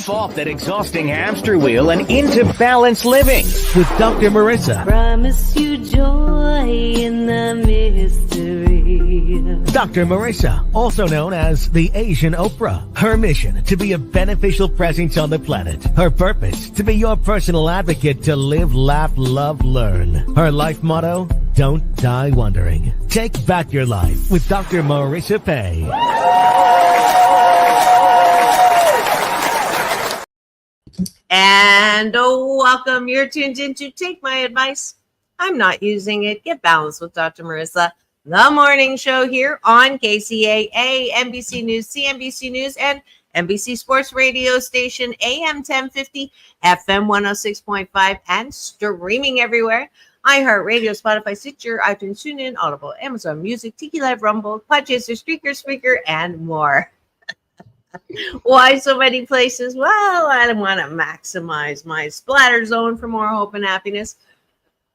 Jump off that exhausting hamster wheel and into balanced living with Dr. Marissa. Promise you joy in the mystery. Dr. Marissa, also known as the Asian Oprah. Her mission, to be a beneficial presence on the planet. Her purpose, to be your personal advocate to live, laugh, love, learn. Her life motto, don't die wondering. Take back your life with Dr. Marissa Pay. And welcome. You're tuned in to Take My Advice. I'm not using it. Get balanced with Dr. Marissa. The morning show here on KCAA, NBC News, CNBC News, and NBC Sports Radio Station, AM 1050, FM 106.5, and streaming everywhere. iHeartRadio, Spotify, Stitcher, iTunes, TuneIn, Audible, Amazon Music, Tiki Live, Rumble, Podchaser, Spreaker, and more. Why so many places? Well, I want to maximize my splatter zone for more hope and happiness.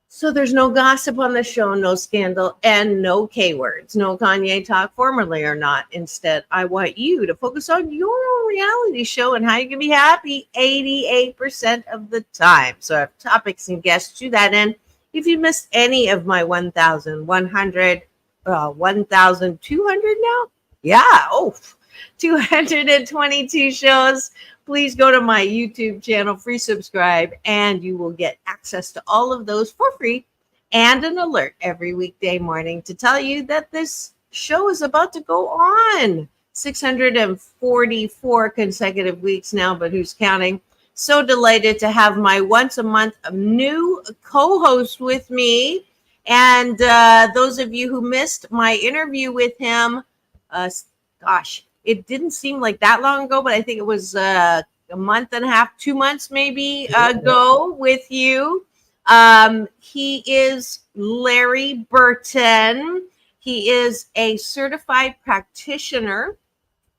So there's no gossip on the show, no scandal, and no K-words, no Kanye talk, formerly or not. Instead, I want you to focus on your own reality show and how you can be happy 88% of the time. So I have topics and guests to that end. If you missed any of my 1,200 now? Yeah, 222 shows. Please go to my YouTube channel, free subscribe, and you will get access to all of those for free and an alert every weekday morning to tell you that this show is about to go on. 644 consecutive weeks now, but who's counting? So delighted to have my once a month new co-host with me. And those of you who missed my interview with him, it didn't seem like that long ago, but I think it was a month and a half, 2 months maybe ago with you. He is Larry Burton. He is a certified practitioner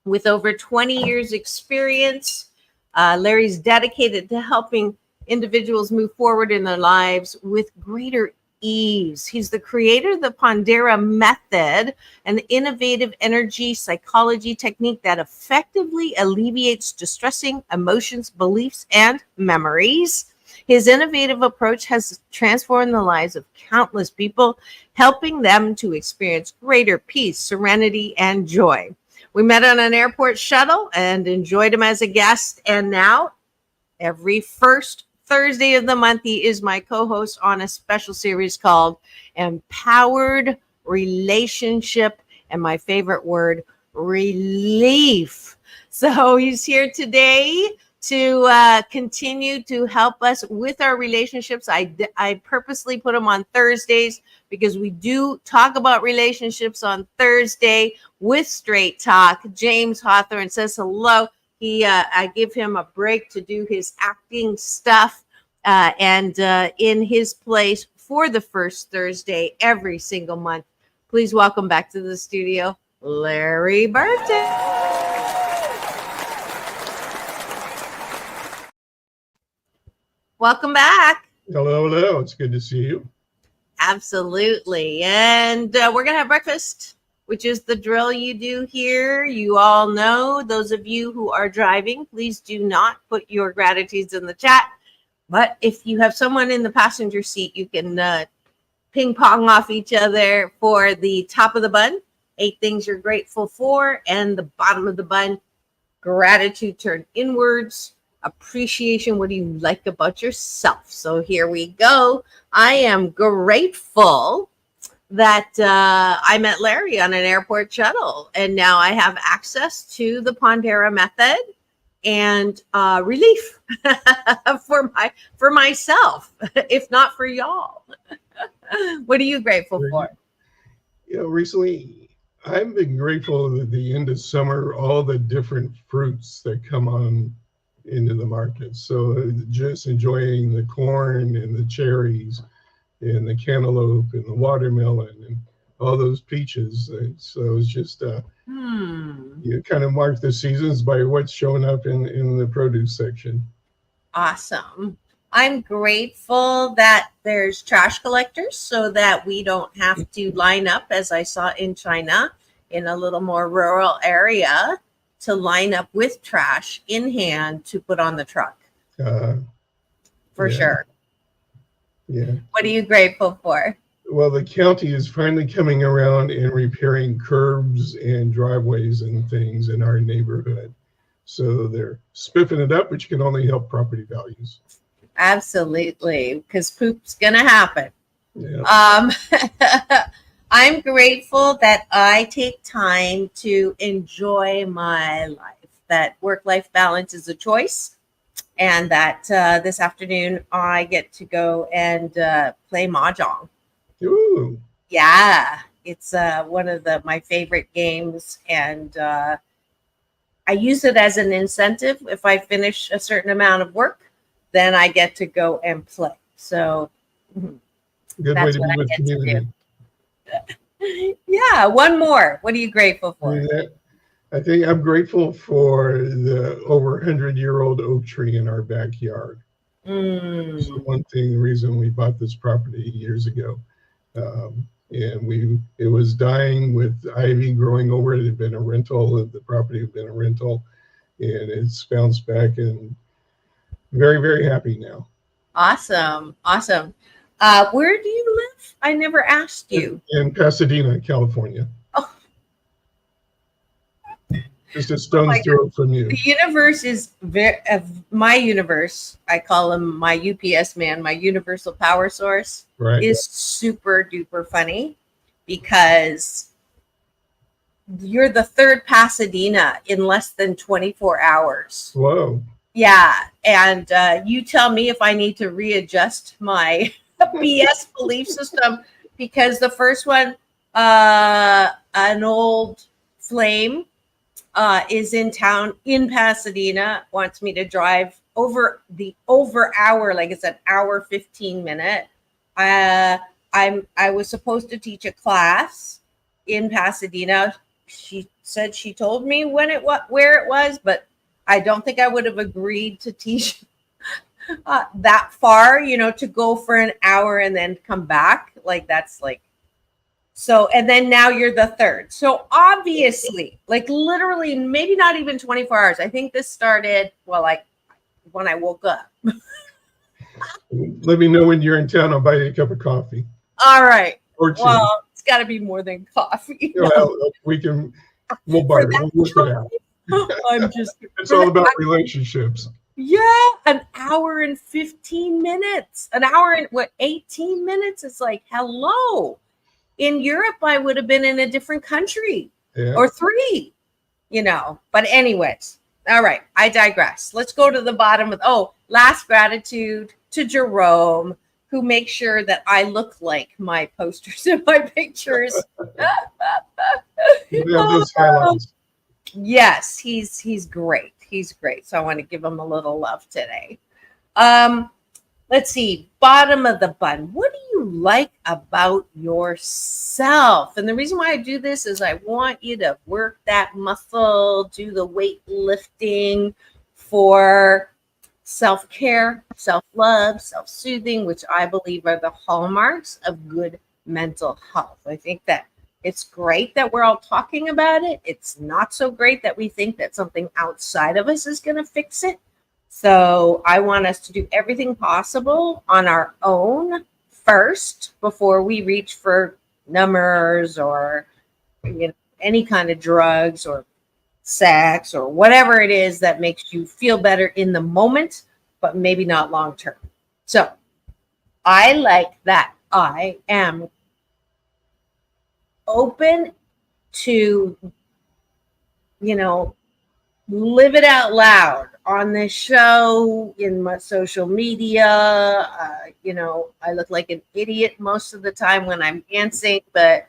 with over 20 years experience. Larry's dedicated to helping individuals move forward in their lives with greater ease. He's the creator of the Pondera method, an innovative energy psychology technique that effectively alleviates distressing emotions, beliefs, and memories. His innovative approach has transformed the lives of countless people, helping them to experience greater peace, serenity, and joy. We met on an airport shuttle and enjoyed him as a guest. And now, every first Thursday of the month, he is my co-host on a special series called Empowered Relationship, and my favorite word, relief. So he's here today to continue to help us with our relationships. I purposely put him on Thursdays because we do talk about relationships on Thursday with Straight Talk. James Hawthorne says hello. I give him a break to do his acting stuff and in his place for the first Thursday every single month. Please welcome back to the studio, Larry Burton. Welcome back. Hello. It's good to see you. Absolutely. And we're going to have breakfast, which is the drill you do here. You all know, those of you who are driving, please do not put your gratitudes in the chat. But if you have someone in the passenger seat, you can ping pong off each other for the top of the bun, 8 things you're grateful for, and the bottom of the bun, gratitude turned inwards, appreciation, what do you like about yourself? So here we go. I am grateful that I met Larry on an airport shuttle, and now I have access to the Pondera method and relief for myself, if not for y'all. What are you grateful for? Recently I've been grateful at the end of summer, all the different fruits that come on into the market. So just enjoying the corn and the cherries and the cantaloupe and the watermelon and all those peaches. So it's just you kind of mark the seasons by what's showing up in the produce section. Awesome. I'm grateful that there's trash collectors so that we don't have to line up, as I saw in China, in a little more rural area. to line up with trash in hand to put on the truck. For sure. Yeah. What are you grateful for? Well, the county is finally coming around and repairing curbs and driveways and things in our neighborhood. So they're spiffing it up, which can only help property values. Absolutely, because poop's gonna happen. Yeah. I'm grateful that I take time to enjoy my life, that work-life balance is a choice, and that this afternoon I get to go and play Mahjong. Ooh. Yeah, it's one of my favorite games, and I use it as an incentive. If I finish a certain amount of work, then I get to go and play. So Good way to be with community. Yeah, one more. What are you grateful for? I think I'm grateful for the over 100-year-old oak tree in our backyard. It's the one thing, the reason we bought this property years ago. And it was dying with ivy growing over it. It had been a rental. The property had been a rental, and it's bounced back, and very, very happy now. Awesome. Where do you live? I never asked you. In Pasadena, California. Oh. Just a stone's throw from you. The universe is my universe. I call him my UPS man, my universal power source. Right. Is super duper funny because you're the third Pasadena in less than 24 hours. Whoa. Yeah. And you tell me if I need to readjust my BS belief system, because the first one, an old flame is in town in Pasadena, wants me to drive over hour, like it's an hour 15 minute. I was supposed to teach a class in Pasadena. She said she told me where it was, but I don't think I would have agreed to teach that far, to go for an hour and then come back. Like that's like, so, and then now you're the third. So obviously, like literally, maybe not even 24 hours. I think this started, like when I woke up. Let me know when you're in town. I'll buy you a cup of coffee. All right. Or tea. Well, it's got to be more than coffee. Well, we'll barter. We'll work it out. It's all about relationships. Yeah, an hour and 15 minutes. An hour and 18 minutes? It's like, hello. In Europe, I would have been in a different country or three, But anyways, all right, I digress. Let's go to the bottom of, last gratitude to Jerome, who makes sure that I look like my posters and my pictures. Those highlights. Yes, he's great. He's great. So I want to give him a little love today. Let's see, bottom of the bun. What do you like about yourself? And the reason why I do this is I want you to work that muscle, do the weight lifting for self-care, self-love, self-soothing, which I believe are the hallmarks of good mental health. I think that it's great that we're all talking about it. It's not so great that we think that something outside of us is going to fix it. So I want us to do everything possible on our own first before we reach for numbers or any kind of drugs or sex or whatever it is that makes you feel better in the moment, but maybe not long term. So I like that I am open to, live it out loud on this show, in my social media. I look like an idiot most of the time when I'm dancing, but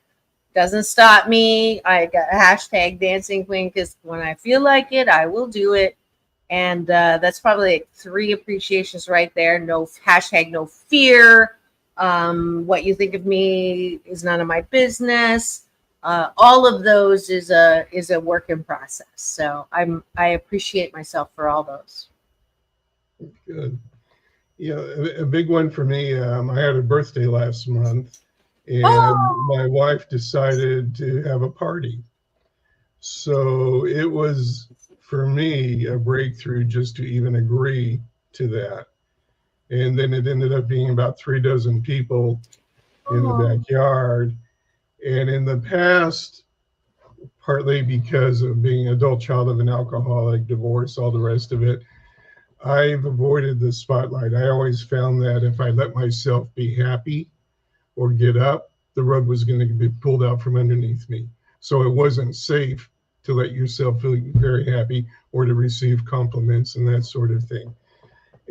doesn't stop me. I got a hashtag dancing queen because when I feel like it, I will do it. And that's probably like 3 appreciations right there. No hashtag, no fear. What you think of me is none of my business. All of those is a work in process. So I appreciate myself for all those. Good. A big one for me. I had a birthday last month, and my wife decided to have a party. So it was, for me, a breakthrough just to even agree to that. And then it ended up being about 3 dozen people in the backyard. And in the past, partly because of being an adult child of an alcoholic, divorce, all the rest of it, I've avoided the spotlight. I always found that if I let myself be happy or get up, the rug was going to be pulled out from underneath me. So it wasn't safe to let yourself feel very happy or to receive compliments and that sort of thing.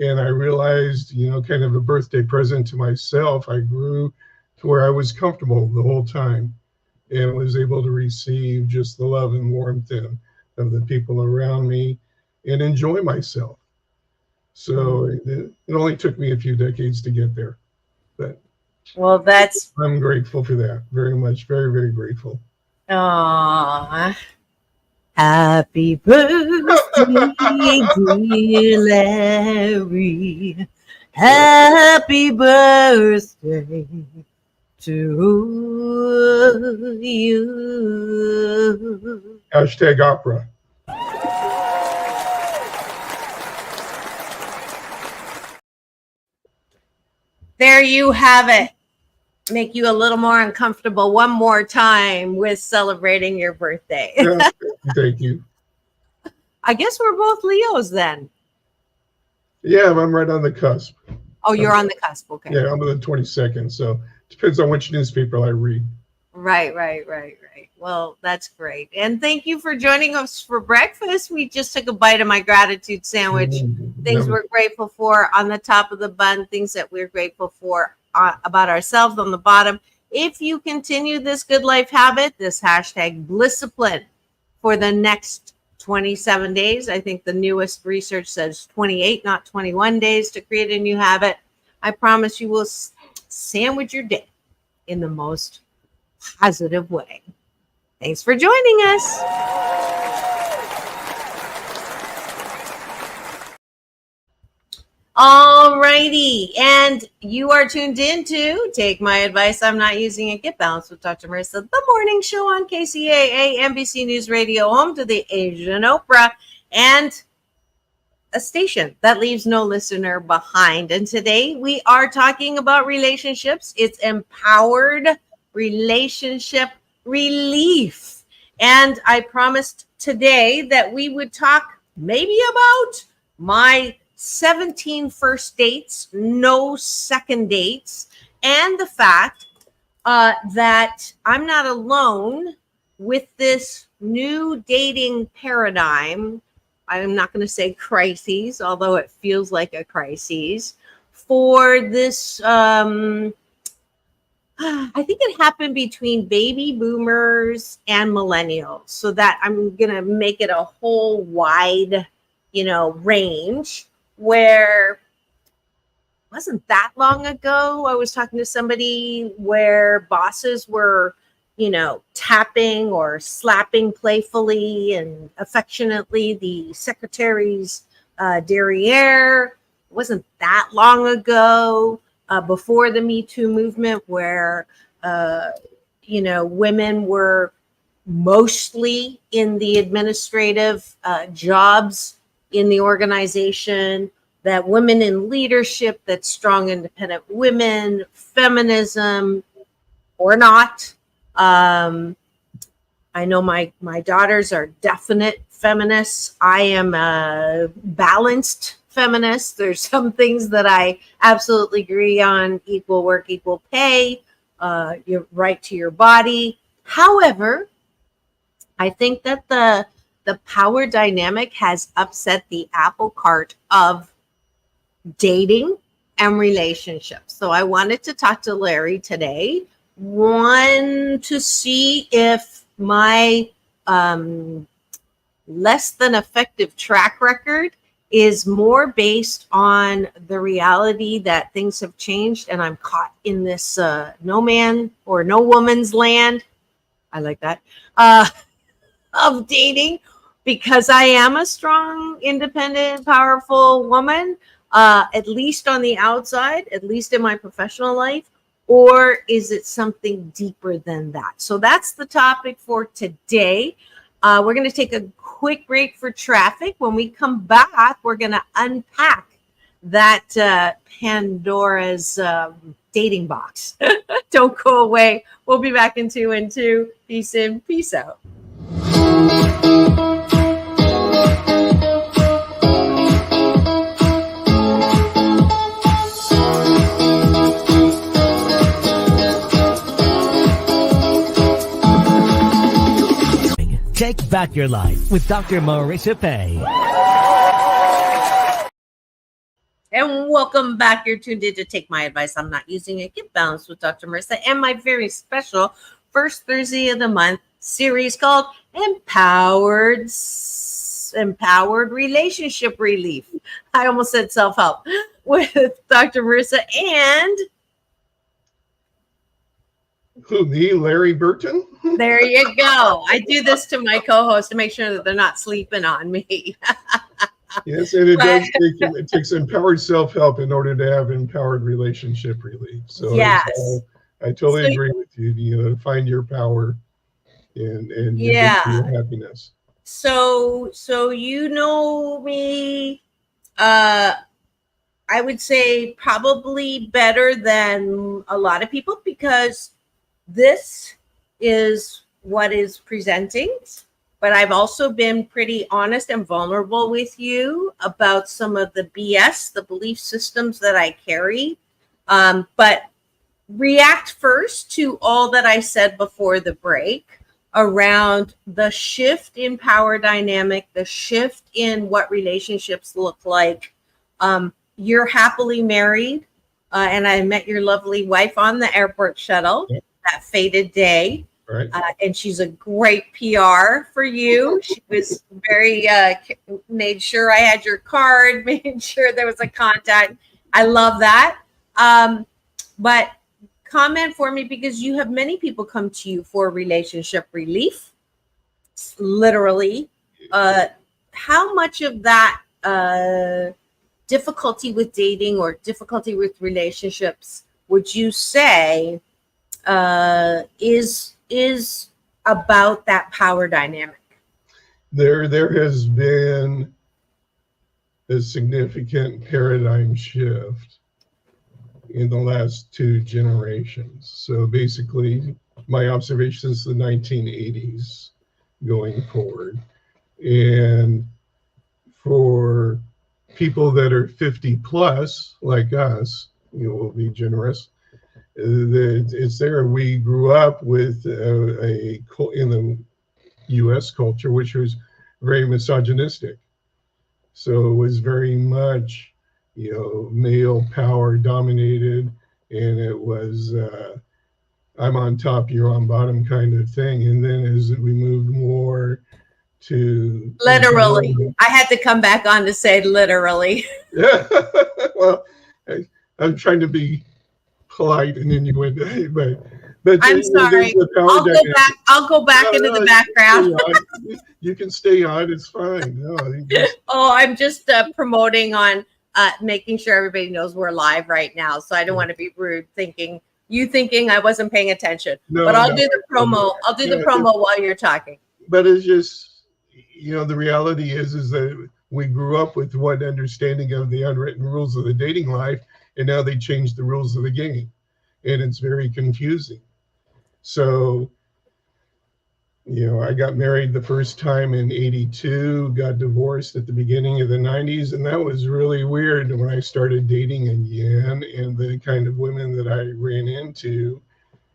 And I realized, kind of a birthday present to myself, I grew to where I was comfortable the whole time and was able to receive just the love and warmth of the people around me and enjoy myself. So it only took me a few decades to get there, but Well, that's I'm grateful for that very much. Very, very grateful. happy birthday, dear Larry. Happy birthday to you. Hashtag opera. There you have it. Make you a little more uncomfortable one more time with celebrating your birthday. Yeah, thank you. I guess we're both Leos then. Yeah, I'm right on the cusp. Oh, you're on the cusp. Okay. Yeah, I'm on the 22nd. So depends on which newspaper I read. Right. Well, that's great. And thank you for joining us for breakfast. We just took a bite of my gratitude sandwich. Things we're grateful for on the top of the bun, things that we're grateful for about ourselves on the bottom. If you continue this good life habit, this hashtag Blisscipline for the next 27 days, I think the newest research says 28, not 21 days to create a new habit. I promise you will sandwich your day in the most positive way. Thanks for joining us. All righty. And you are tuned in to Take My Advice, I'm Not Using It, Get Balanced with Dr. Marissa, the morning show on KCAA, NBC News Radio, home to the Asian Oprah, and a station that leaves no listener behind. And today we are talking about relationships. It's empowered relationship relief. And I promised today that we would talk maybe about my 17 first dates, no second dates, and the fact that I'm not alone with this new dating paradigm. I'm not going to say crises, although it feels like a crisis, for this. I think it happened between baby boomers and millennials, so that I'm going to make it a whole wide, range, where it wasn't that long ago I was talking to somebody where bosses were, tapping or slapping playfully and affectionately the secretary's derriere. It wasn't that long ago, before the Me Too movement, where women were mostly in the administrative jobs in the organization, that women in leadership, that strong independent women, feminism or not. I know my daughters are definite feminists. I am a balanced feminist. There's some things that I absolutely agree on: equal work, equal pay, your right to your body. However, I think that the power dynamic has upset the apple cart of dating and relationships. So I wanted to talk to Larry today. One, to see if my less than effective track record is more based on the reality that things have changed and I'm caught in this no man or no woman's land. I like that. Of dating, because I am a strong, independent, powerful woman, at least on the outside, at least in my professional life, or is it something deeper than that? So that's the topic for today. We're going to take a quick break for traffic. When we come back, we're going to unpack that Pandora's dating box. Don't go away. We'll be back in 2 and 2. Peace in, peace out. Take back your life with Dr. Marissa Pay. And welcome back. You're tuned in to Take My Advice. I'm Not Using It. Get Balanced with Dr. Marissa and my very special first Thursday of the month series called Empowered Relationship Relief. I almost said self-help with Dr. Marissa and Who, me, Larry Burton? there you go. I do this to my co-host to make sure that they're not sleeping on me. Yes, and it takes empowered self-help in order to have empowered relationship relief. So yes, I totally agree with you. You know, find your power and yeah, your happiness. So you know me, I would say probably better than a lot of people because this is what is presenting. But I've also been pretty honest and vulnerable with you about some of the BS, the belief systems that I carry. But react first to all that I said before the break around the shift in power dynamic, the shift in what relationships look like. You're happily married, and I met your lovely wife on the airport shuttle, that fated day. Right. And she's a great PR for you. She was very, made sure I had your card, made sure there was a contact. I love that. But comment for me because you have many people come to you for relationship relief, literally. How much of that difficulty with dating or difficulty with relationships would you say is about that power dynamic? There has been a significant paradigm shift in the last 2 generations. So basically, my observation is the 1980s going forward. And for people that are 50 plus, like us, you know, we'll be generous. It's there. We grew up with in the U.S. culture, which was very misogynistic. So it was very much, you know, male power dominated, and it was I'm on top, you're on bottom kind of thing. And then as we moved more to literally, I had to come back on to say literally. Yeah. Well, I'm trying to be polite and innuendo, but I'm sorry. I'll go back into the background. You can stay on. It's fine. No, I'm just promoting on making sure everybody knows we're live right now. So I don't want to be rude, thinking I wasn't paying attention. But I'll do the promo. I'll do the promo while you're talking. But it's just, you know, the reality is that we grew up with one understanding of the unwritten rules of the dating life. And now they changed the rules of the game, and it's very confusing. So, you know, I got married the first time in 82, got divorced at the beginning of the 90s, and that was really weird when I started dating again and the kind of women that I ran into.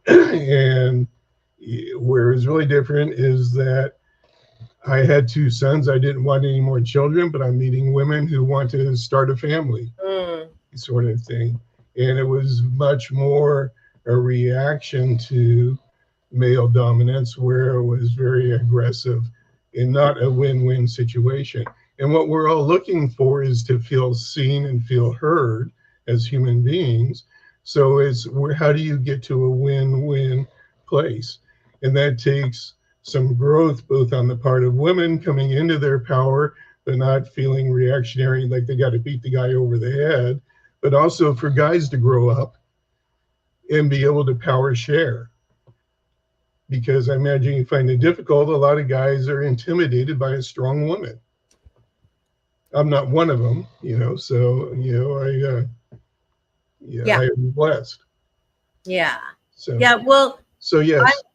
And where it was really different is that I had 2 sons. I didn't want any more children, but I'm meeting women who want to start a family. Sort of thing. And it was much more a reaction to male dominance where it was very aggressive and not a win-win situation. And what we're all looking for is to feel seen and feel heard as human beings. So how do you get to a win-win place? And that takes some growth, both on the part of women coming into their power, but not feeling reactionary like they got to beat the guy over the head, but also for guys to grow up and be able to power share. because I imagine you find it difficult. A lot of guys are intimidated by a strong woman. I'm not one of them, so, Yeah. I'm blessed. Yeah. So, Yeah. Well, so yes.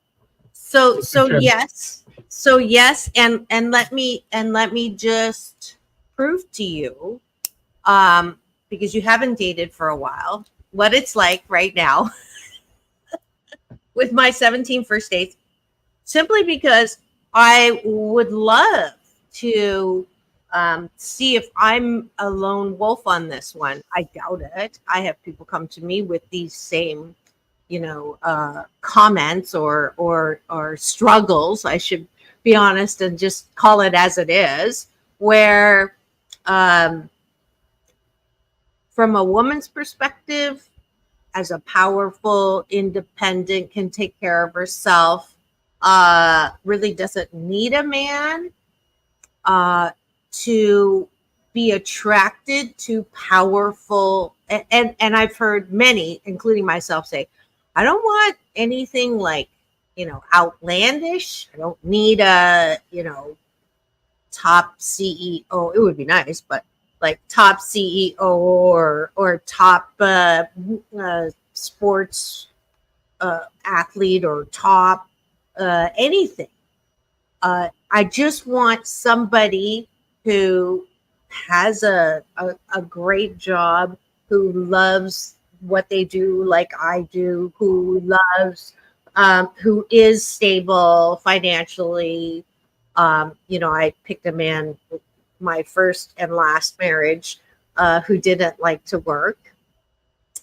So yes, and let me just prove to you, because you haven't dated for a while, what it's like right now with my 17 first dates, simply because I would love to see if I'm a lone wolf on this one. I doubt it. I have people come to me with these same comments or struggles, I should be honest and just call it as it is, where from a woman's perspective, as a powerful, independent, can take care of herself, really doesn't need a man to be attracted to powerful, and I've heard many, including myself, say, I don't want anything like, outlandish. I don't need a, top CEO. It would be nice, but like top CEO or top sports athlete or top anything. I just want somebody who has a great job, who loves what they do like I do, who loves, who is stable financially. I picked a man, my first and last marriage, who didn't like to work.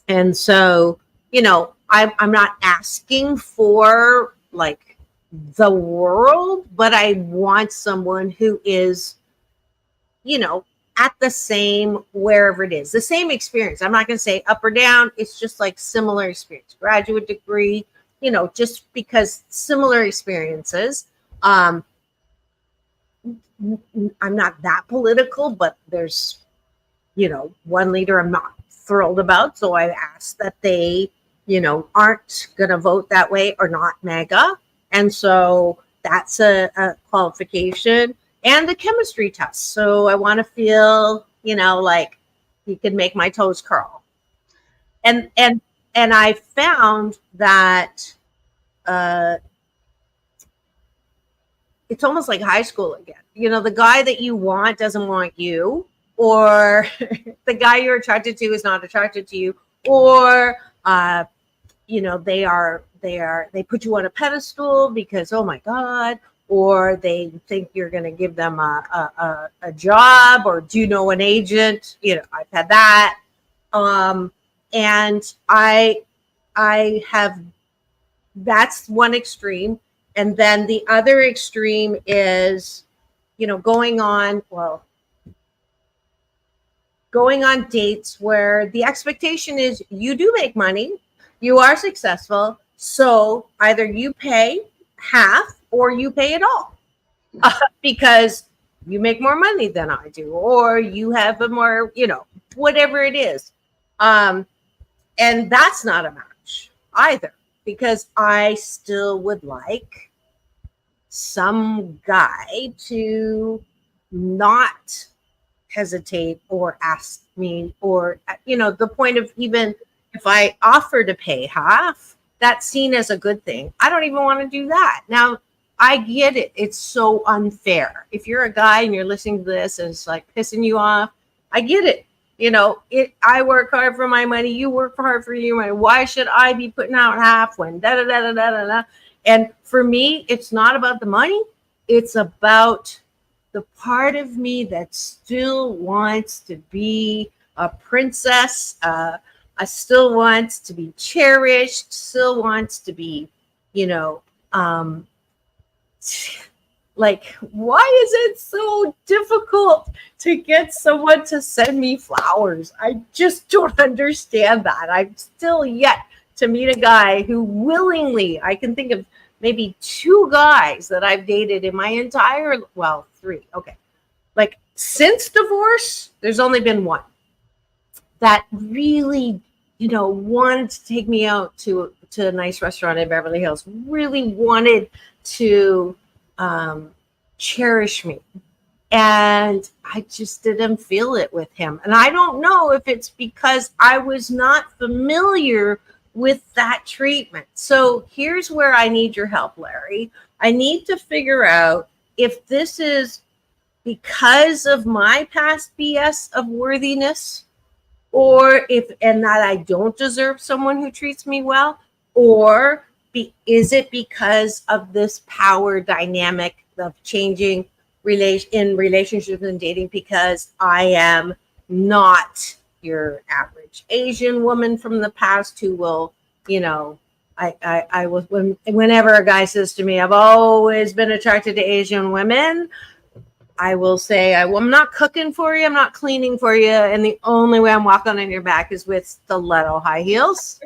And so, I'm not asking for like the world, but I want someone who is, at the same, wherever it is, the same experience. I'm not going to say up or down. It's just like similar experience, graduate degree, just because similar experiences. I'm not that political, but there's, one leader I'm not thrilled about. So I asked that they, aren't going to vote that way or not MAGA. And so that's a qualification. And the chemistry test. So I want to feel, like he could make my toes curl. And I found that it's almost like high school again. The guy that you want doesn't want you, or the guy you're attracted to is not attracted to you, or they put you on a pedestal because, oh my God, or they think you're going to give them a job, or do you know an agent? I've had that. And I have, that's one extreme. And then the other extreme is, going on dates where the expectation is you do make money, you are successful. So either you pay half or you pay it all because you make more money than I do, or you have a more, whatever it is. And that's not a match either, because I still would like some guy to not hesitate or ask me, or, the point of, even if I offer to pay half, that's seen as a good thing. I don't even want to do that. Now, I get it. It's so unfair. If you're a guy and you're listening to this and it's like pissing you off, I get it. I work hard for my money. You work hard for your money. Why should I be putting out half when da da da da da da da? And for me, it's not about the money. It's about the part of me that still wants to be a princess. I still wants to be cherished. Still wants to be, like, why is it so difficult to get someone to send me flowers? I just don't understand that. I'm still yet to meet a guy who willingly, I can think of maybe 2 guys that I've dated in my entire, 3. Okay. Like since divorce, there's only been one that really, wanted to take me out to to a nice restaurant in Beverly Hills, really wanted to cherish me. And I just didn't feel it with him. And I don't know if it's because I was not familiar with that treatment. So here's where I need your help, Larry. I need to figure out if this is because of my past BS of worthiness, or and that I don't deserve someone who treats me well, or is it because of this power dynamic of changing in relationships and dating, because I am not your average Asian woman from the past who will, I was, whenever a guy says to me, I've always been attracted to Asian women, I will say, I'm not cooking for you, I'm not cleaning for you, and the only way I'm walking on your back is with stiletto high heels.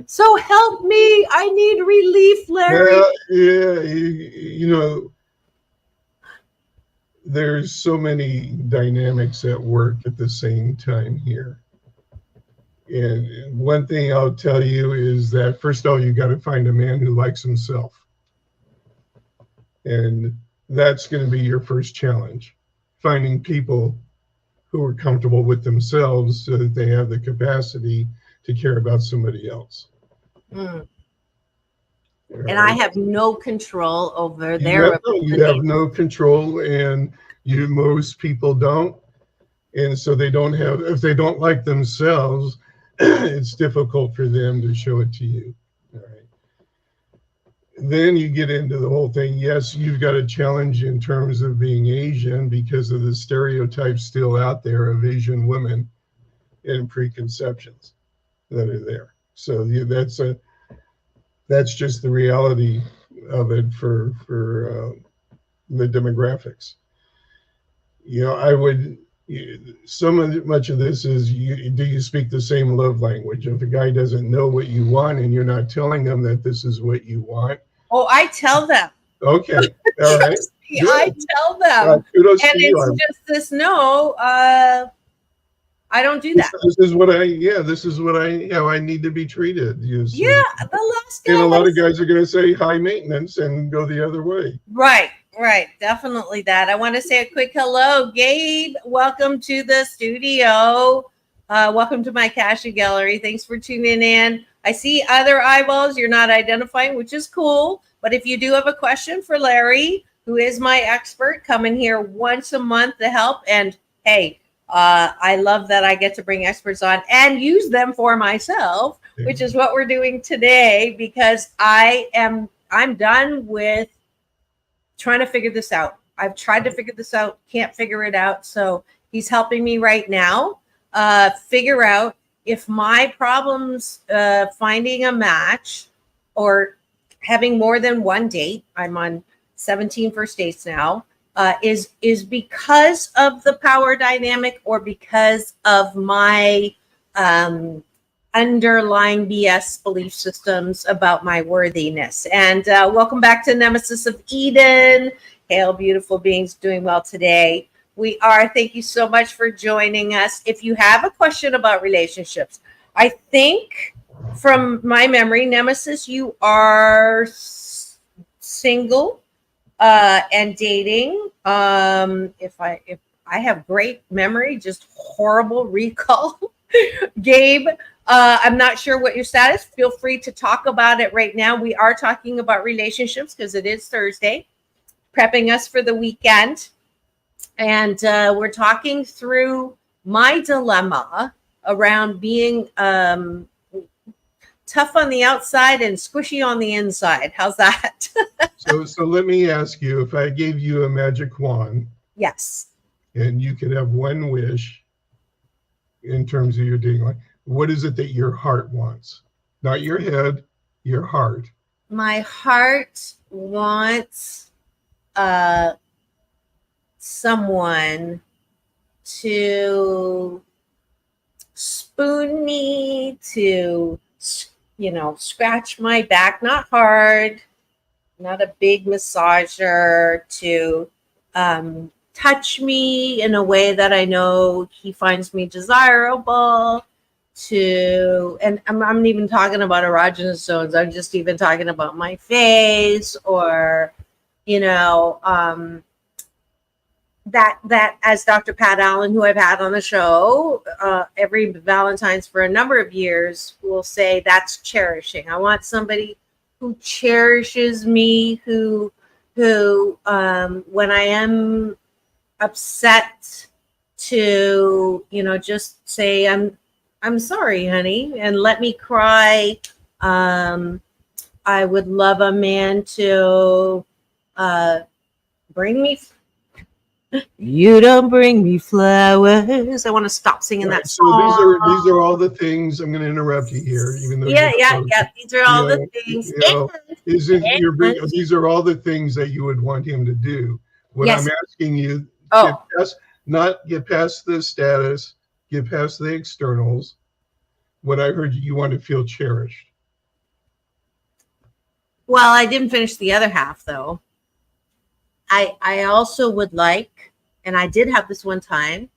So help me, I need relief, Larry. There's so many dynamics at work at the same time here. And one thing I'll tell you is that, first of all, you got to find a man who likes himself. And that's going to be your first challenge, finding people who are comfortable with themselves so that they have the capacity to care about somebody else. And I have no control over their ability. You have no control, and most people don't. And so if they don't like themselves, it's difficult for them to show it to you. All right. Then you get into the whole thing. Yes, you've got a challenge in terms of being Asian because of the stereotypes still out there of Asian women and preconceptions that are there. So that's just the reality of it for the demographics. Much of this is, do you speak the same love language? If a guy doesn't know what you want and you're not telling them that this is what you want. Oh, I tell them. Okay. All right. I tell them. Kudos and to you. It's just this, I don't do that. This is what I need to be treated. Yeah, the last guy. And a lot of guys are going to say high maintenance and go the other way. Right. Definitely that. I want to say a quick hello, Gabe. Welcome to the studio. Welcome to my Cashew Gallery. Thanks for tuning in. I see other eyeballs you're not identifying, which is cool. But if you do have a question for Larry, who is my expert, coming here once a month to help. And hey, I love that I get to bring experts on and use them for myself, which is what we're doing today, because I'm done with trying to figure this out. I've tried to figure this out, can't figure it out. So he's helping me right now figure out if my problems finding a match or having more than one date, I'm on 17 first dates now, is because of the power dynamic or because of my underlying BS belief systems about my worthiness. And welcome back to Nemesis of Eden. Hail, beautiful beings, doing well today. We are. Thank you so much for joining us. If you have a question about relationships, I think from my memory, Nemesis, you are single and dating. If I have great memory, just horrible recall. Gabe, I'm not sure what your status. Feel free to talk about it right now. We are talking about relationships because it is Thursday, prepping us for the weekend. And we're talking through my dilemma around being tough on the outside and squishy on the inside. How's that? So let me ask you, if I gave you a magic wand. Yes. And you could have one wish in terms of your dating life, what is it that your heart wants? Not your head, your heart. My heart wants someone to spoon me, to scratch my back, not hard, not a big massager, to touch me in a way that I know he finds me desirable, to, and I'm not even talking about erogenous zones. I'm just even talking about my face, or, you know, that as Dr. Pat Allen, who I've had on the show every Valentine's for a number of years, will say that's cherishing. I want somebody who cherishes me, who when I am upset, to, you know, just say I'm sorry, honey, and let me cry. I would love a man to bring me. You don't bring me flowers. I want to stop singing that So song. these are all the things. I'm going to interrupt you here, even though Yeah. These are all the things. These are all the things that you would want him to do. What Yes. I'm asking you, not get past the status, get past the externals. What I heard, you want to feel cherished. Well, I didn't finish the other half though. I also would like, and I did have this one time,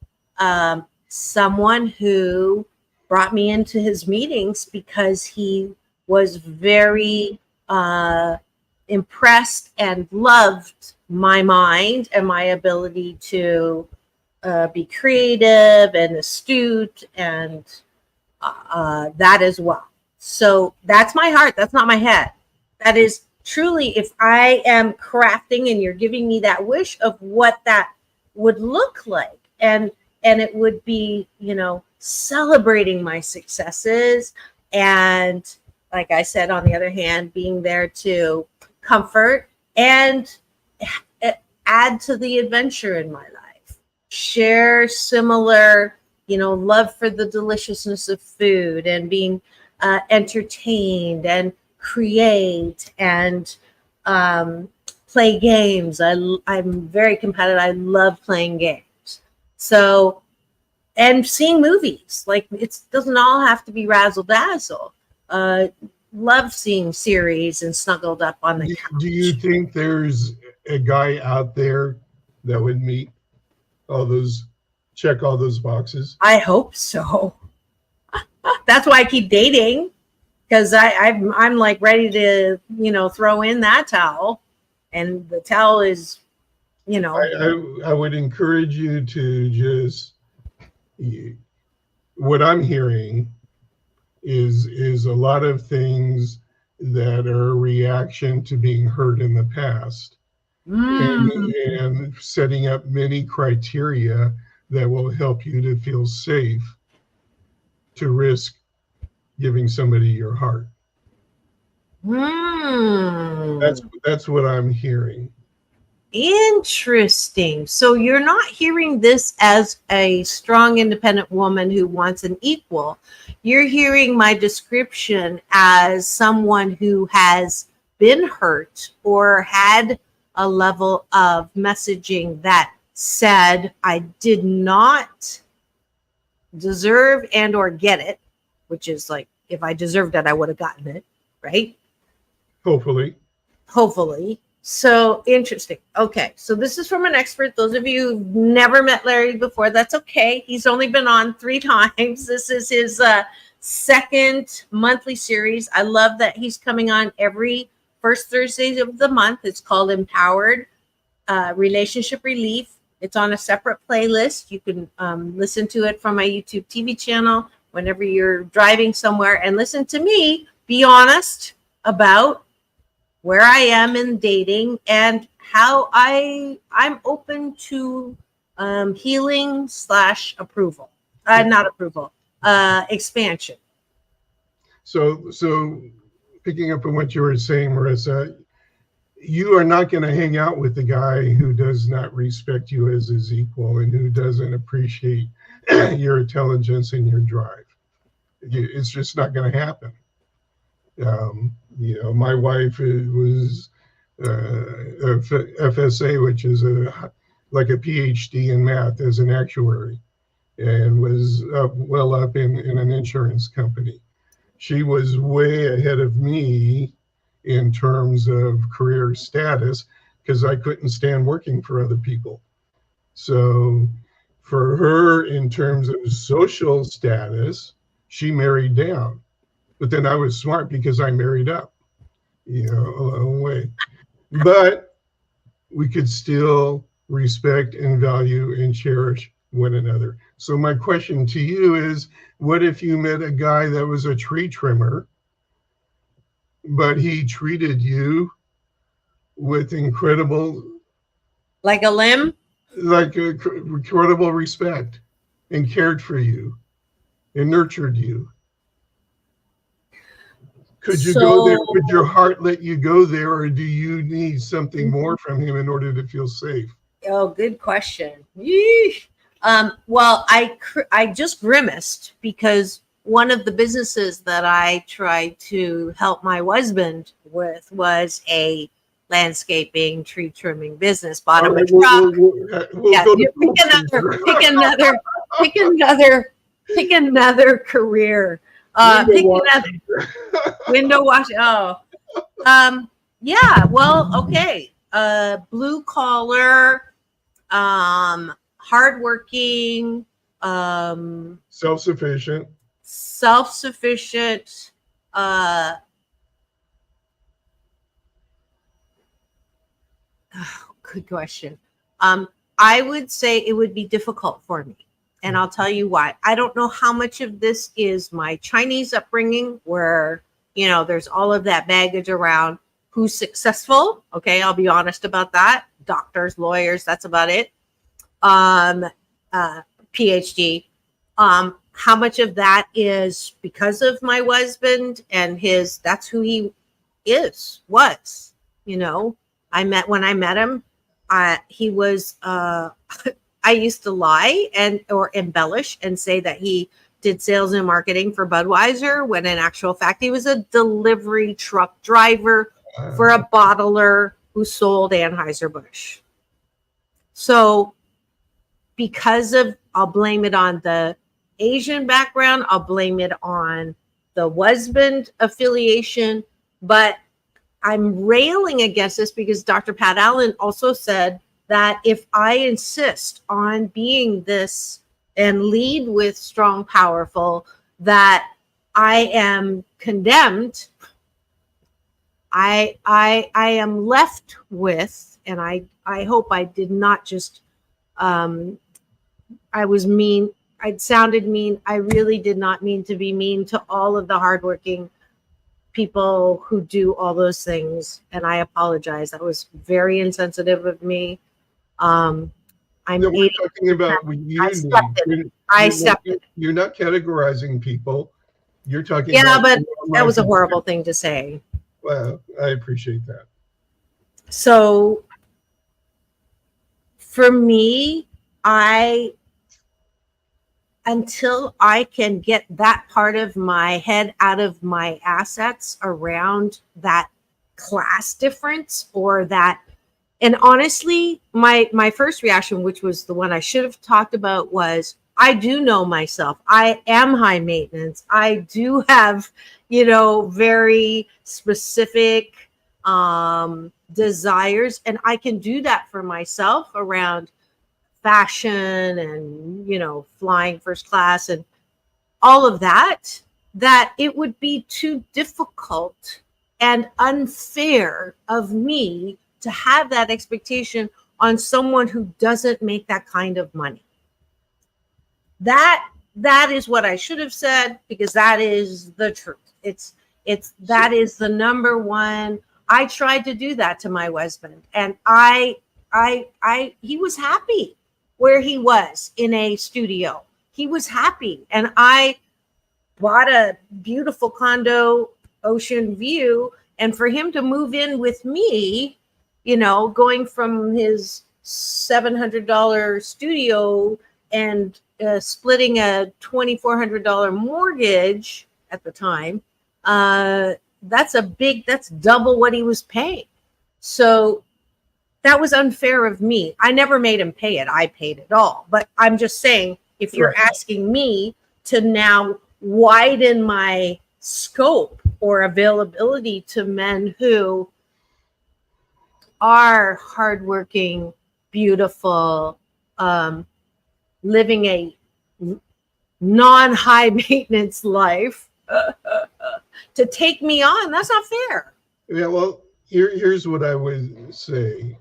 someone who brought me into his meetings because he was very impressed and loved my mind and my ability to be creative and astute, and that as well. So that's my heart. That's not my head. That is truly, if I am crafting and you're giving me that wish of what that would look like, and it would be, you know, celebrating my successes, and like I said, on the other hand, being there to comfort and add to the adventure in my life, share similar, you know, love for the deliciousness of food, and being entertained, and create, and play games. I'm very competitive. I love playing games. So, and seeing movies. Like, it doesn't all have to be razzle dazzle. Love seeing series and snuggled up on the couch. Do you think there's a guy out there that would check all those boxes? I hope so. That's why I keep dating. Because I'm like ready to, you know, throw in that towel, and the towel is, you know. I would encourage you to just, what I'm hearing is a lot of things that are a reaction to being hurt in the past, and setting up many criteria that will help you to feel safe to risk giving somebody your heart. That's what I'm hearing. Interesting. So you're not hearing this as a strong, independent woman who wants an equal. You're hearing my description as someone who has been hurt or had a level of messaging that said, I did not deserve and or get it, which is like, if I deserved it, I would have gotten it, right? Hopefully. So interesting. Okay, so this is from an expert. Those of you who've never met Larry before, that's okay. He's only been on 3 times. This is his second monthly series. I love that he's coming on every first Thursday of the month. It's called Empowered Relationship Relief. It's on a separate playlist. You can listen to it from my YouTube TV channel whenever you're driving somewhere, and listen to me be honest about where I am in dating and how I'm open to healing / approval, not approval, expansion. So picking up on what you were saying, Marissa, you are not going to hang out with the guy who does not respect you as his equal and who doesn't appreciate your intelligence and your drive. It's just not going to happen. You know, my wife was FSA, which is like a PhD in math as an actuary, and was well up in an insurance company. She was way ahead of me in terms of career status because I couldn't stand working for other people. So for her, in terms of social status, she married down. But then I was smart because I married up, along the way. But we could still respect and value and cherish one another. So my question to you is, what if you met a guy that was a tree trimmer, but he treated you with incredible, Like a limb? incredible respect and cared for you and nurtured you? Could you go there? Would your heart let you go there, or do you need something more from him in order to feel safe? Oh, good question. Yeesh. Well, I just grimaced because one of the businesses that I tried to help my husband with was a landscaping, tree trimming business. Bought him a truck. Yeah, pick another career. Pick another window wash. Oh, yeah. Well, okay. Blue collar, hardworking, self-sufficient. Good question. I would say it would be difficult for me. And I'll tell you why. I don't know how much of this is my Chinese upbringing, where, there's all of that baggage around who's successful. Okay, I'll be honest about that. Doctors, lawyers, that's about it. PhD. How much of that is because of my husband and that's who he was. When I met him, he was, I used to lie or embellish and say that he did sales and marketing for Budweiser, when in actual fact, he was a delivery truck driver for a bottler who sold Anheuser-Busch. So I'll blame it on the Asian background, I'll blame it on the husband affiliation, but I'm railing against this because Dr. Pat Allen also said that if I insist on being this and lead with strong, powerful, that I am condemned. I am left with, and I hope I did not just, I was mean. I sounded mean. I really did not mean to be mean to all of the hardworking people who do all those things. And I apologize. That was very insensitive of me. We're talking about what you need. You're not categorizing people. You're talking about. Yeah, but that was a horrible thing to say. Well, I appreciate that. So for me, until I can get that part of my head out of my assets around that class difference or that. And honestly, my first reaction, which was the one I should have talked about, was I do know myself. I am high maintenance. I do have, very specific desires. And I can do that for myself around fashion and, flying first class and all of that it would be too difficult and unfair of me to have that expectation on someone who doesn't make that kind of money. That is what I should have said, because that is the truth. That is the number one. I tried to do that to my husband, and he was happy where he was in a studio. He was happy, and I bought a beautiful condo, ocean view, and for him to move in with me, going from his $700 studio and splitting a $2,400 mortgage at the time, that's double what he was paying. So that was unfair of me. I never made him pay it. I paid it all. But I'm just saying, if you're asking me to now widen my scope or availability to men who are hardworking, beautiful, living a non-high maintenance life to take me on. That's not fair. Yeah, well, here's what I would say.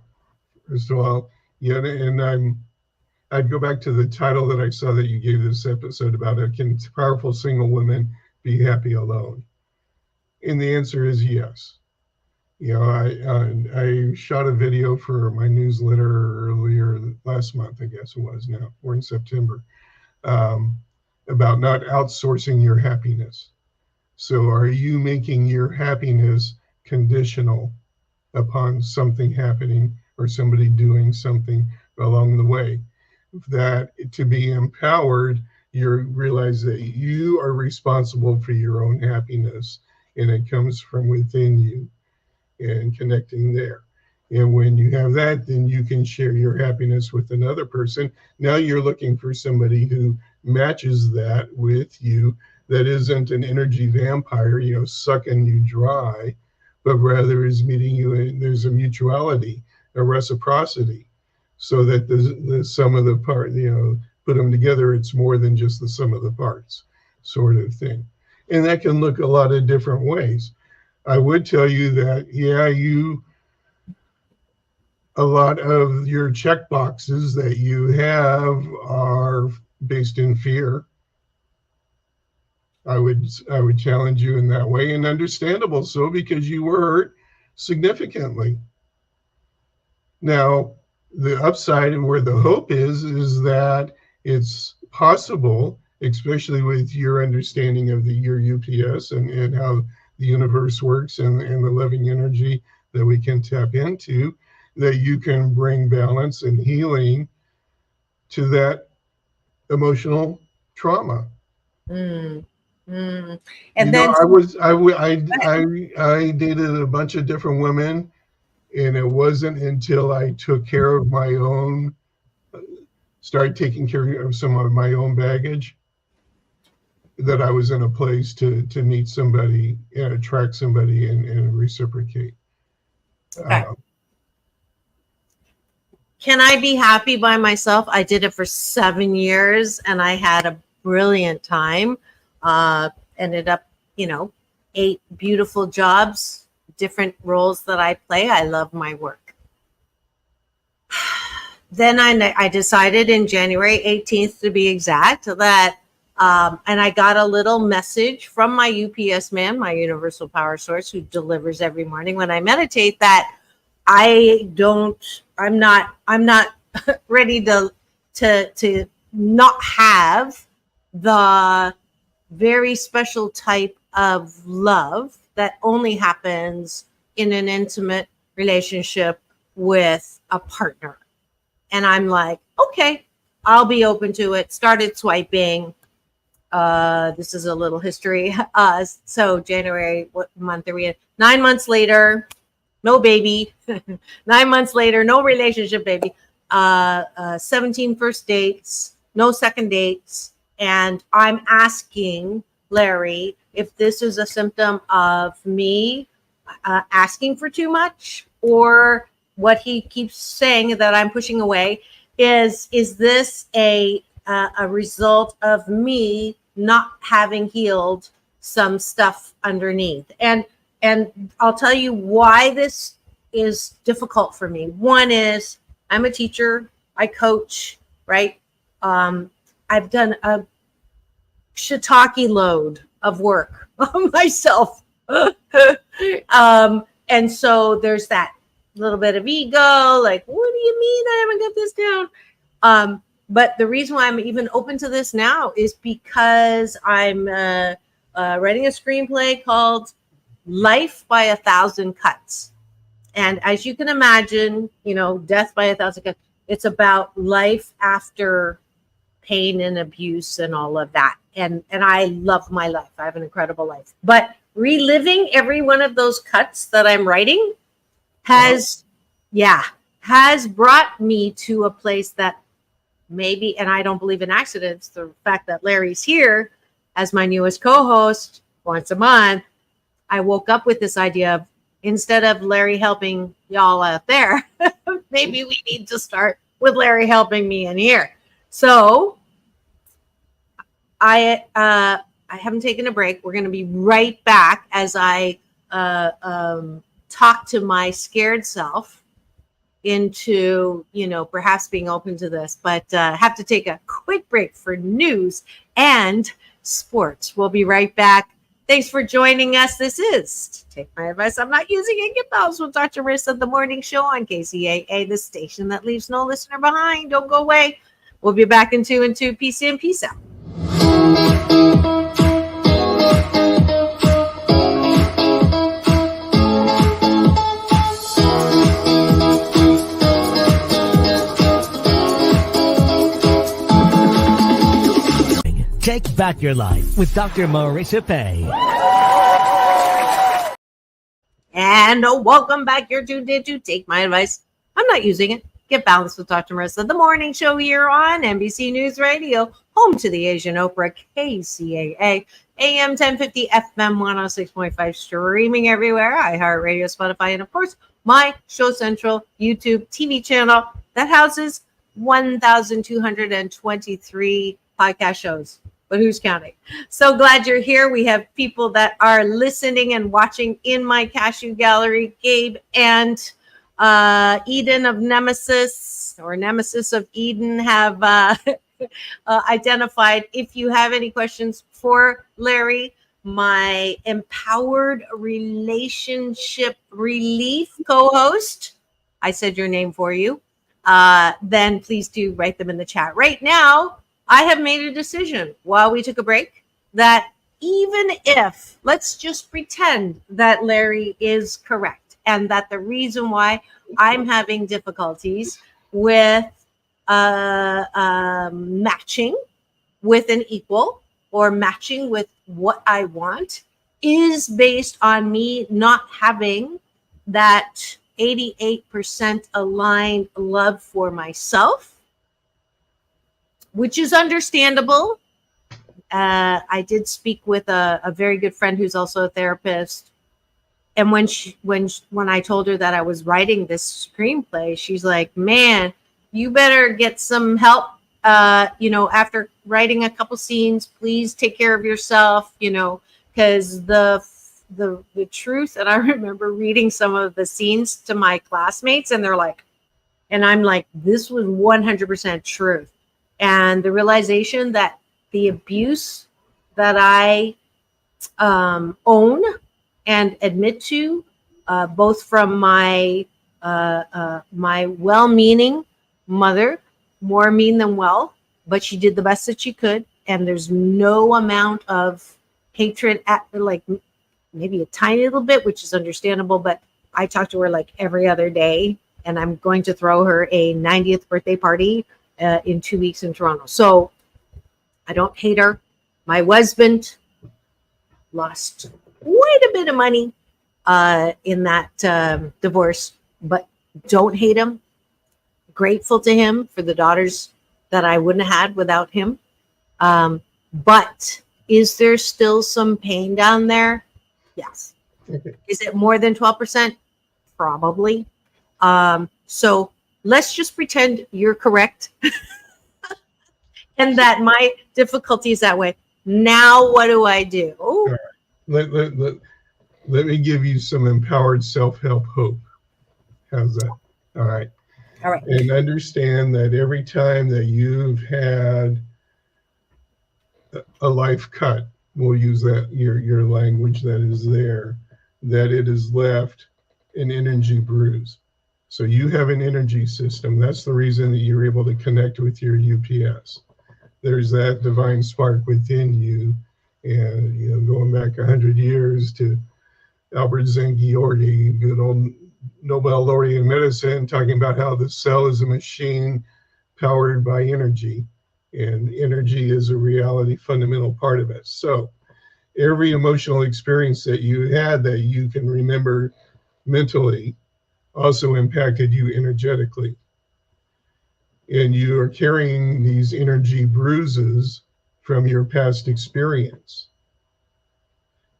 First of all, yeah, and I'd go back to the title that I saw that you gave this episode about can powerful single women be happy alone? And the answer is yes. You know, I shot a video for my newsletter earlier last month, I guess it was. Now we're in September, about not outsourcing your happiness. So, are you making your happiness conditional upon something happening or somebody doing something along the way? That to be empowered, you realize that you are responsible for your own happiness, and it comes from within you, and connecting there. And when you have that, then you can share your happiness with another person. Now you're looking for somebody who matches that with you, that isn't an energy vampire, you know, sucking you dry, but rather is meeting you, and there's a mutuality, a reciprocity, so that the sum of the part, you know, put them together, it's more than just the sum of the parts sort of thing. And that can look a lot of different ways. I would tell you that, yeah, a lot of your check boxes that you have are based in fear. I would challenge you in that way, and understandable so, because you were hurt significantly. Now, the upside and where the hope is that it's possible, especially with your understanding of your UPS and how the universe works, and the living energy that we can tap into, that you can bring balance and healing to that emotional trauma. Mm, mm. You And know, then I dated a bunch of different women, and it wasn't until I took care of my own, started taking care of some of my own baggage, that I was in a place to meet somebody and attract somebody and reciprocate. okay. Can I be happy by myself? I did it for 7 years, and I had a brilliant time. Ended up, 8 beautiful jobs, different roles that I play. I love my work. Then I decided in January 18th, to be exact, that and I got a little message from my UPS man, my universal power source, who delivers every morning when I meditate, that I'm not ready to not have the very special type of love that only happens in an intimate relationship with a partner. And I'm like, okay, I'll be open to it. Started swiping. This is a little history. So January, what month are we in? 9 months later, no baby. 9 months later, no relationship, baby. 17 first dates, no second dates. And I'm asking Larry if this is a symptom of me asking for too much, or what he keeps saying that I'm pushing away. Is this a result of me not having healed some stuff underneath? And I'll tell you why this is difficult for me. One is I'm a teacher. I coach, right? I've done a shiitake load of work on myself. And so there's that little bit of ego, like, what do you mean I haven't got this down? But the reason why I'm even open to this now is because I'm writing a screenplay called Life by 1,000 Cuts. And as you can imagine, death by 1,000 cuts, it's about life after pain and abuse and all of that. And I love my life. I have an incredible life. But reliving every one of those cuts that I'm writing has brought me to a place that maybe, and I don't believe in accidents, the fact that Larry's here as my newest co-host once a month, I woke up with this idea of, instead of Larry helping y'all out there, maybe we need to start with Larry helping me in here. So I haven't taken a break. We're going to be right back as I talk to my scared self into, perhaps being open to this, but have to take a quick break for news and sports. We'll be right back. Thanks for joining us. This is Take My Advice. I'm not using it. Get Balance with Dr. Marissa, the morning show on KCAA, the station that leaves no listener behind. Don't go away. We'll be back in 2 and 2. Peace in, peace out. Take back your life with Dr. Marissa Pay. And welcome back. You're tuned in to Take My Advice. I'm not using it. Get Balanced with Dr. Marissa, the morning show here on NBC News Radio, home to the Asian Oprah, KCAA, AM 1050, FM 106.5, streaming everywhere, iHeartRadio, Spotify, and of course, my Show Central YouTube TV channel that houses 1,223 podcast shows. But who's counting? So glad you're here. We have people that are listening and watching in my cashew gallery. Gabe and Eden of Nemesis of Eden have identified. If you have any questions for Larry, my empowered relationship relief co-host, I said your name for you, then please do write them in the chat. Right now, I have made a decision while we took a break that even if, let's just pretend that Larry is correct and that the reason why I'm having difficulties with matching with an equal or matching with what I want is based on me not having that 88% aligned love for myself, which is understandable. I did speak with a very good friend who's also a therapist. And when I told her that I was writing this screenplay, she's like, man, you better get some help. After writing a couple scenes, please take care of yourself, because the truth. And I remember reading some of the scenes to my classmates and they're like, and I'm like, this was 100% truth. And the realization that the abuse that I own and admit to, both from my well-meaning mother, more mean than well, but she did the best that she could. And there's no amount of hatred, like maybe a tiny little bit, which is understandable. But I talk to her like every other day, and I'm going to throw her a 90th birthday party in 2 weeks in Toronto. So I don't hate her. My husband lost quite a bit of money in that divorce, but don't hate him. Grateful to him for the daughters that I wouldn't have had without him. But is there still some pain down there? Yes. Okay. Is it more than 12%? Probably. So let's just pretend you're correct and that my difficulty is that way. Now, what do I do? All right. Let me give you some empowered self-help hope. How's that? All right. All right. And understand that every time that you've had a life cut, we'll use that, your language that is there, that it has left an energy bruise. So you have an energy system. That's the reason that you're able to connect with your UPS. There's that divine spark within you. And, going back 100 years to Albert Szent-Györgyi, good old Nobel laureate in medicine, talking about how the cell is a machine powered by energy. And energy is a reality, fundamental part of it. So every emotional experience that you had that you can remember mentally also impacted you energetically. And you are carrying these energy bruises from your past experience.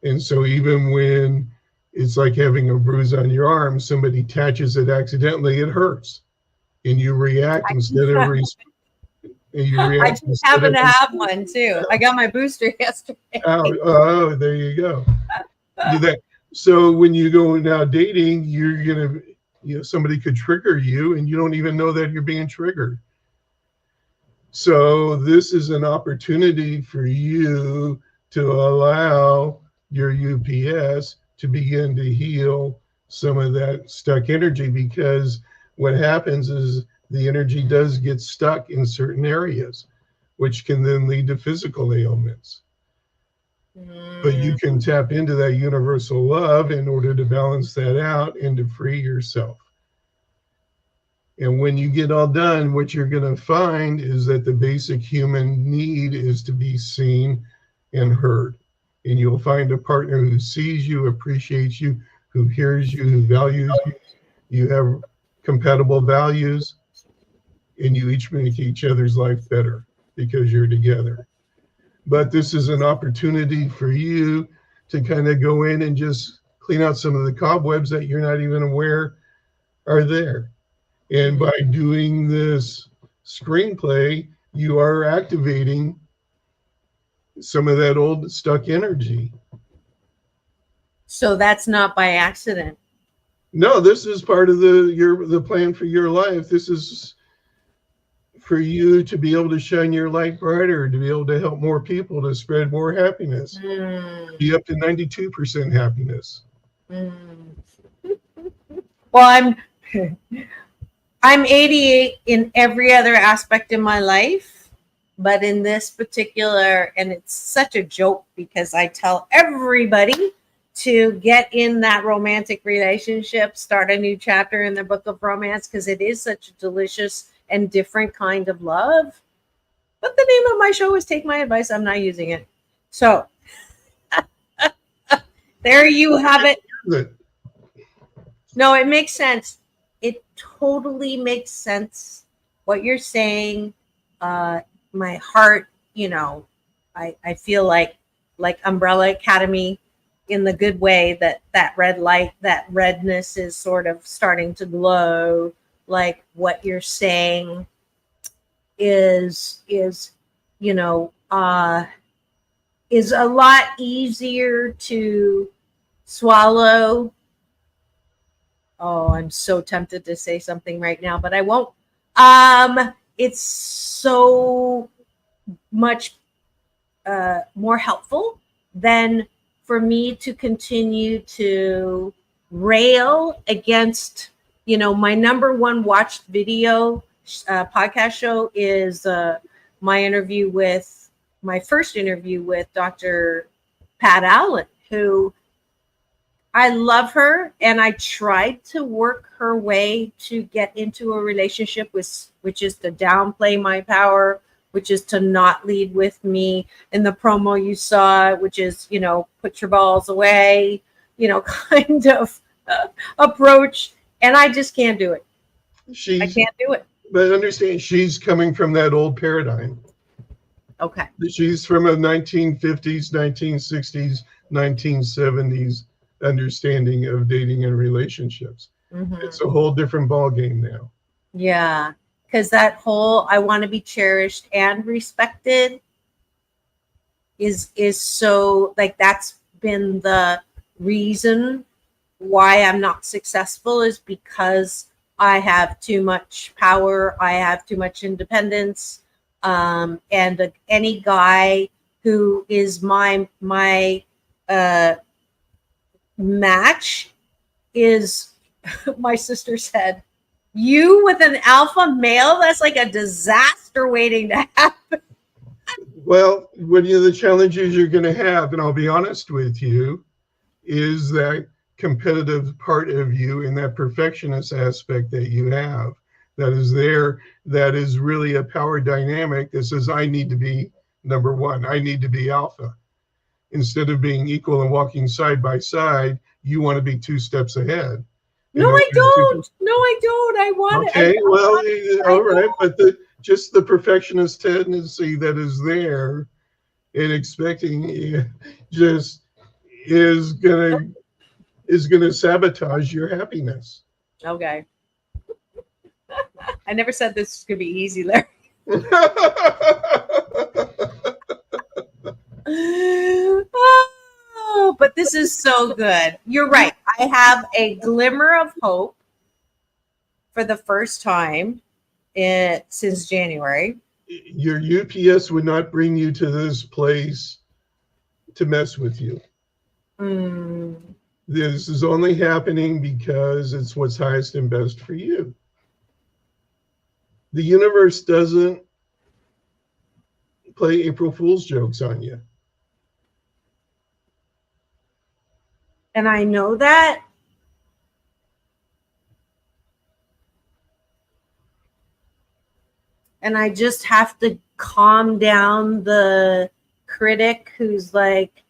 And so even when it's like having a bruise on your arm, somebody touches it accidentally, it hurts. And you react instead of and you I react. just happen to have one too. I got my booster yesterday. Oh, there you go. Do that. So when you go now dating, you're gonna, somebody could trigger you, and you don't even know that you're being triggered. So this is an opportunity for you to allow your UPS to begin to heal some of that stuck energy, because what happens is the energy does get stuck in certain areas, which can then lead to physical ailments. But you can tap into that universal love in order to balance that out and to free yourself. And when you get all done, what you're going to find is that the basic human need is to be seen and heard. And you'll find a partner who sees you, appreciates you, who hears you, who values you. You have compatible values, and you each make each other's life better because you're together. But this is an opportunity for you to kind of go in and just clean out some of the cobwebs that you're not even aware are there. And by doing this screenplay, you are activating some of that old stuck energy. So that's not by accident. No, this is part of the plan for your life. This is for you to be able to shine your light brighter, to be able to help more people, to spread more happiness, be up to 92% happiness. Well, I'm 88 in every other aspect in my life, but in this particular, and it's such a joke because I tell everybody to get in that romantic relationship, start a new chapter in their book of romance, because it is such a delicious and different kind of love. But the name of my show is Take My Advice. I'm not using it. So there you have it. No, it makes sense. It totally makes sense what you're saying. My heart, I feel like Umbrella Academy in the good way, that red light, that redness is sort of starting to glow. Like what you're saying is a lot easier to swallow. Oh, I'm so tempted to say something right now, but I won't. It's so much more helpful than for me to continue to rail against, my number one watched video podcast show is my first interview with Dr. Pat Allen, who I love her, and I tried to work her way to get into a relationship with, which is to downplay my power, which is to not lead with me in the promo you saw, which is, put your balls away, kind of approach. And I just can't do it. I can't do it. But understand, she's coming from that old paradigm. Okay. She's from a 1950s, 1960s, 1970s understanding of dating and relationships. It's a whole different ball game now. Yeah, because that whole I want to be cherished and respected is so, like, that's been the reason why I'm not successful, is because I have too much power, I have too much independence, and any guy who is my match is, my sister said, you with an alpha male, that's like a disaster waiting to happen. Well, one of the challenges you're going to have, and I'll be honest with you, is that competitive part of you and that perfectionist aspect that you have that is there, that is really a power dynamic that says, I need to be number one, I need to be alpha. Instead of being equal and walking side by side, you want to be two steps ahead. No, I don't. No, I don't. I want it. Okay, well, all right. But just the perfectionist tendency that is there and expecting just is gonna sabotage your happiness. Okay. I never said this could be easy, Larry. Oh, but this is so good. You're right. I have a glimmer of hope for the first time since January. Your UPS would not bring you to this place to mess with you. Mm. This is only happening because it's what's highest and best for you. The universe doesn't play April Fool's jokes on you. And I know that. And I just have to calm down the critic who's like,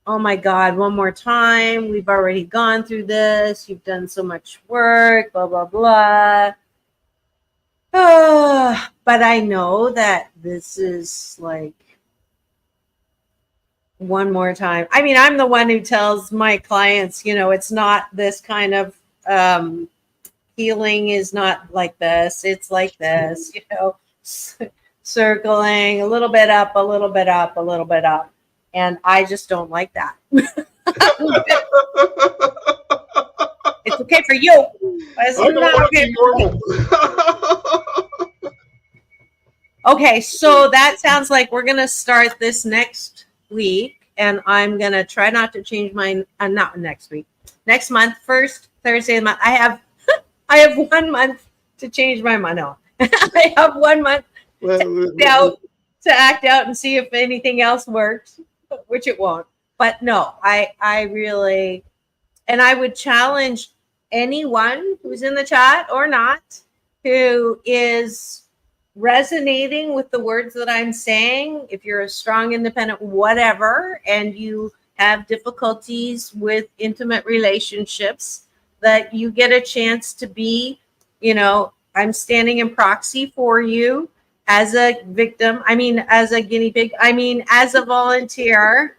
oh my God, one more time. We've already gone through this. You've done so much work, blah, blah, blah. Oh, but I know that this is like one more time. I mean, I'm the one who tells my clients, it's not this kind of healing is not like this. It's like this, circling a little bit up, a little bit up, a little bit up. And I just don't like that. It's okay for you. It's not okay for me. Okay, so that sounds like we're going to start this next week. And I'm going to try not to change mine. Not next week. Next month, first Thursday of the month. I have 1 month to change my mind. No. I have 1 month to act out and see if anything else works, which it won't. But no, I really, and I would challenge anyone who's in the chat or not, who is resonating with the words that I'm saying. If you're a strong, independent, whatever, and you have difficulties with intimate relationships, that you get a chance to be, I'm standing in proxy for you as a victim. I mean, as a guinea pig. I mean, as a volunteer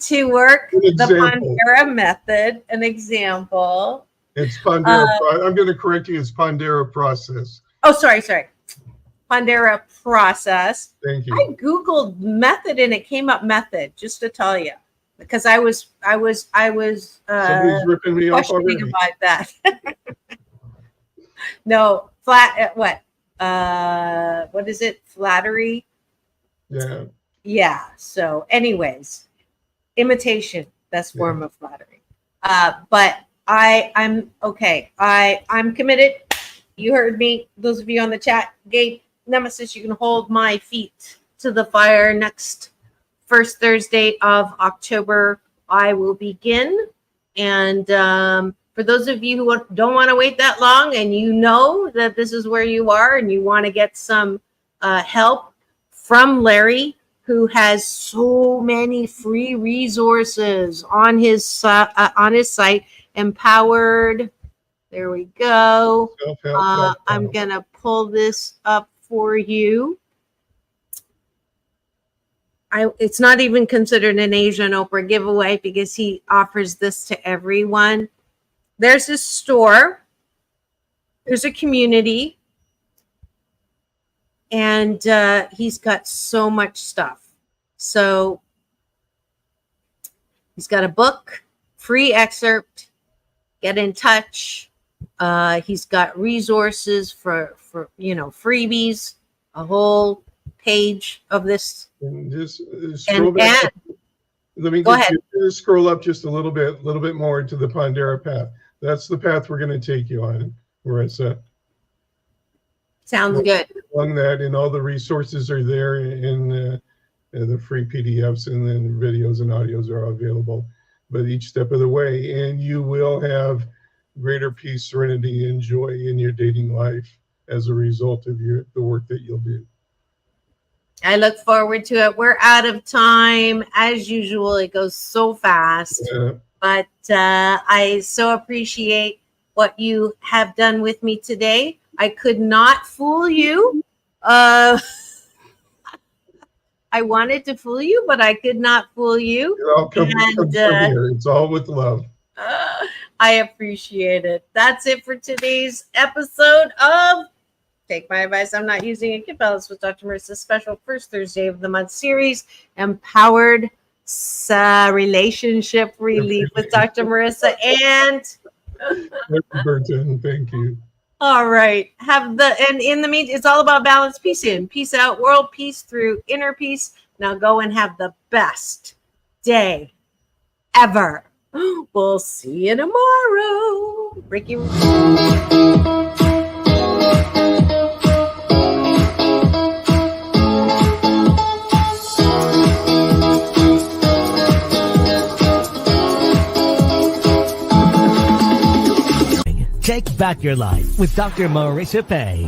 to work the Pondera method, an example. It's Pondera. I'm going to correct you. It's Pondera process. Oh, sorry. Pondera process. Thank you. I Googled method and it came up method, just to tell you, because I was somebody's ripping me off already about that. No, what is it? Flattery. Yeah. So anyways, imitation, best form of flattery. But I'm okay. I'm committed. You heard me. Those of you on the chat, Gabe, Nemesis, you can hold my feet to the fire. Next first Thursday of October, I will begin. And for those of you who don't want to wait that long, and you know that this is where you are and you want to get some help from Larry, who has so many free resources on his site, Empowered. There we go. I'm going to pull this up for you. It's not even considered an Asian Oprah giveaway because he offers this to everyone. There's a store. There's a community. And he's got so much stuff. So he's got a book, free excerpt, get in touch. He's got resources for freebies, a whole page of this. And just scroll back. Let me just scroll up just a little bit more to the Pondera path. That's the path we're going to take you on, Marissa. Sounds good. Along that, and all the resources are there in the free PDFs, and then videos and audios are available. But each step of the way, and you will have greater peace, serenity, and joy in your dating life as a result of the work that you'll do. I look forward to it. We're out of time. As usual, it goes so fast. But I so appreciate what you have done with me today. I could not fool you. I wanted to fool you, but I could not fool you. Come here. It's all with love. I appreciate it. That's it for today's episode of Take my advice. I'm not using it. Get balance with Dr. Marissa's special first Thursday of the month series, Empowered Relationship Relief with Dr. Marissa and Larry Burton, thank you. all right. And in the meantime, it's all about balance, peace in, peace out, world peace through inner peace. Now go and have the best day ever. We'll see you tomorrow. Ricky. Take back your life with Dr. Marissa Pay.